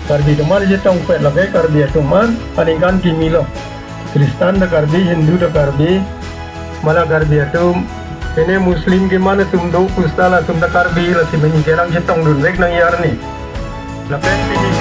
Karbi teman je tong pet lagi karbi teman paningkan kimi lo Kristen dah karbi Hindu dah karbi malah karbi itu ini Muslim gimana tum do kustala tum dah karbi lah si menyikerang je tong dun rek nang yar ni lapen ini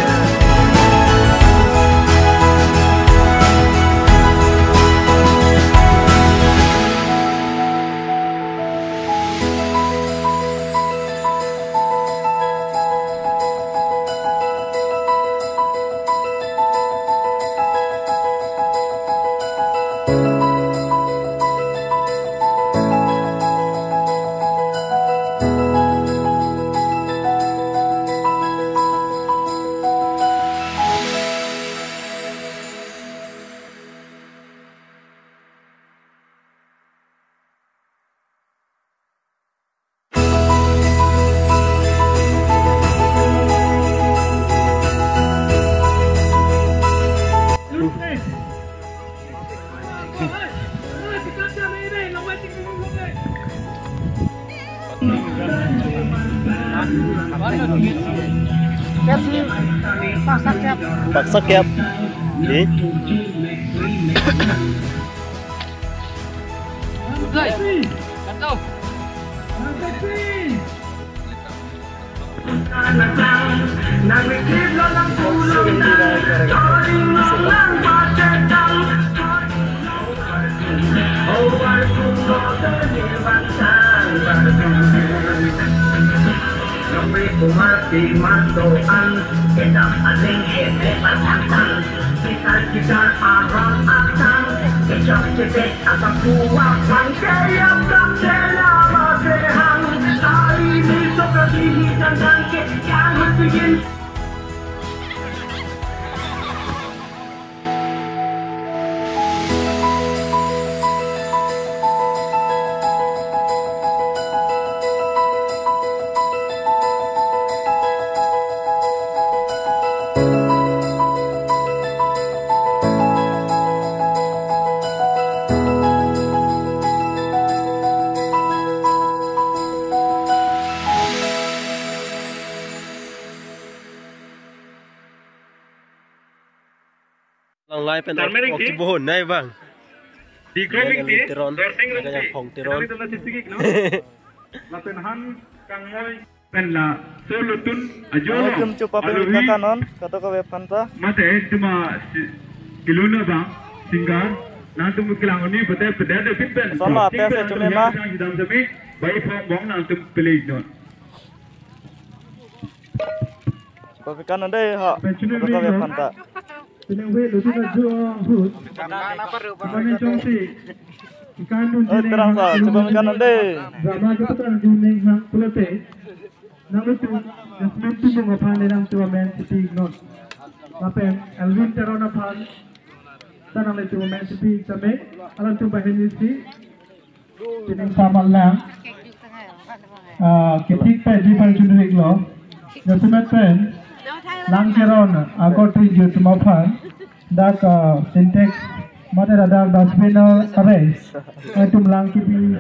Paksa kiap. Di. Mati matoan sedang aling hete pasangkan kita arang-arang kecap cepet atau kuat pangkayap dan selama berhang hari ini sokak dihitan dan yang berpikir Lang lai pen waktu bohon naik bang. Di growing di tiron, kaya pong tiron. Lapenhan kangoy penla solutun ajo. Tum cupa pelita non kata ka webkanta. Mate cuma kilona bang singgar nanti mukilangoni betul betul ada pimpin. Sama apa saya cuma mah. Dalam semi baik bong nanti pilih non. Cupa kanan deh ha. Kata ka webkanta. Penengwe lu tu nak jual hut. Kami jomsi. Ikan tu jenis. Terang sah, cuba kanan deh. Ramai tu kan jenis yang pelate. Namun tu, jasmin tu mengapan dalam tu Man City non. Apa Alvin Teron apan. Tanang le tu Man City sampai. Alam tu bahan isi. Jenis sama lang. Ketik pagi pagi jenis lo. Jasmin pen. Lang Teron, aku tuju tu mapan. Dak syntax. Mata ada dustbin array. Itu lang kipi.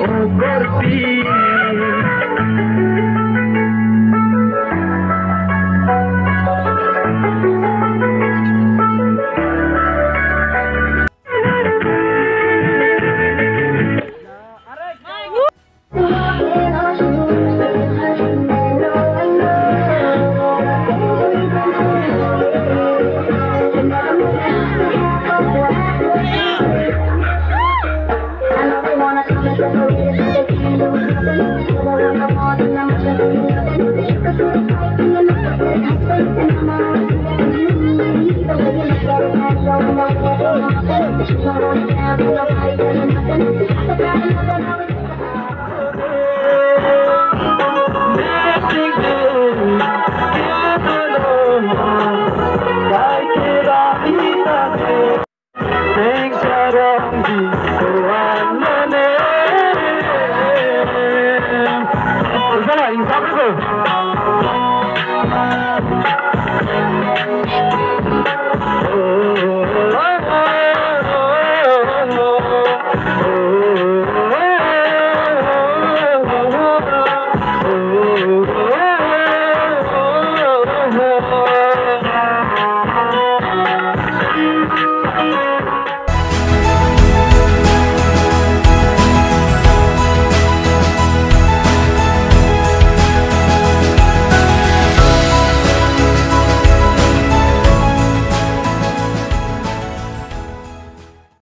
करती Things that are